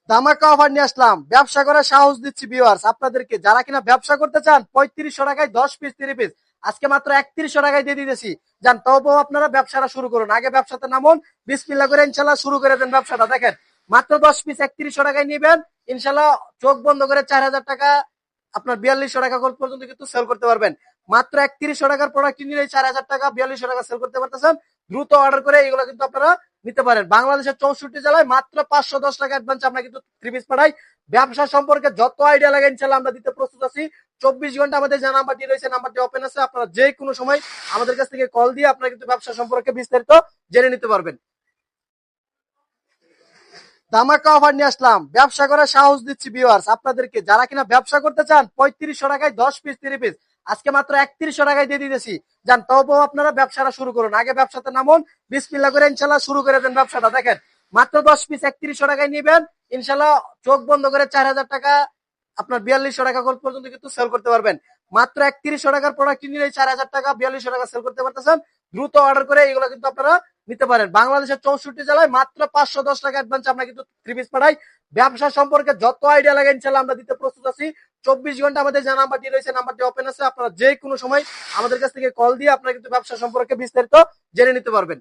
ধামাকা অফার নিয়ে আসলাম, ব্যবসা করার সাহস দিচ্ছি ভিউয়ার্স আপনাদেরকে, যারা কিনা ব্যবসা করতে চান 3500 টাকায় 10 পিস 30 পিস আজকে মাত্র 3100 টাকায় দিয়ে দিতেছি। যান তবুও আপনারা ব্যবসাটা শুরু করুন, আগে ব্যবসাতে নামুন, বিসমিল্লাহ করে ইনশাল্লাহ শুরু করে দেন ব্যবসাটা। দেখেন মাত্র 10 পিস 3100 টাকায় নিবেন, ইনশাল্লাহ চোখ বন্ধ করে 4000 টাকা আপনার 4200 টাকা পর্যন্ত কিন্তু সেল করতে পারবেন। মাত্র 3100 টাকার প্রোডাক্ট নিলে 4000 টাকা 4200 টাকা সেল করতে পারতেছেন। দ্রুত অর্ডার করে এগুলো কিন্তু আপনারা নিতে পারেন। বাংলাদেশের 64 জেলায় মাত্র 510 টাকা অ্যাডভান্স আমরা কিন্তু 3 পিস পাঠাই। ব্যবসা সম্পর্কে যত আইডিয়া লাগে ইনশাআল্লাহ আমরা দিতে প্রস্তুত আছি। 24 ঘন্টা আমাদের যে নাম্বারটি রয়েছে নাম্বারটি ওপেন আছে, আপনারা যে কোনো সময় আমাদের কাছ থেকে কল দিয়ে আপনারা কিন্তু ব্যবসা সম্পর্কে বিস্তারিত জেনে নিতে পারবেন। ধামাকা অফার নিয়ে আসলাম, ব্যবসা করার সাহস দিচ্ছি ভিউয়ার্স আপনাদেরকে, যারা কিনা ব্যবসা করতে চান 3500 টাকায় 10 পিস 30 পিস আজকে মাত্র 3100 টাকায় দিয়ে দিতেছি। যান তবুও আপনারা ব্যবসাটা শুরু করুন, আগে ব্যবসাতে নামুন, বিসমিল্লাহ করে ইনশাল্লাহ শুরু করে দেন ব্যবসাটা। দেখেন মাত্র 10 পিস 3100 টাকায় নিবেন, ইনশাল্লাহ চোখ বন্ধ করে 4000 টাকা আপনার 4200 টাকা পর্যন্ত কিন্তু সেল করতে পারবেন। মাত্র 3100 টাকার প্রোডাক্ট নিলে 4000 টাকা 4200 টাকা সেল করতে পারতেছেন। দ্রুত অর্ডার করে এগুলো কিন্তু আপনারা নিতে পারেন। বাংলাদেশের 64 জেলায় মাত্র 510 টাকা অ্যাডভান্স আমরা কিন্তু 3 পিস পাঠাই। ব্যবসা সম্পর্কে যত আইডিয়া লাগে ইনশাআল্লাহ আমরা দিতে প্রস্তুত আছি। 24 ঘন্টা আমাদের যে নাম্বারটি রয়েছে নাম্বারটি ওপেন আছে, আপনারা যে কোনো সময় আমাদের কাছ থেকে কল দিয়ে আপনারা কিন্তু ব্যবসা সম্পর্কে বিস্তারিত জেনে নিতে পারবেন।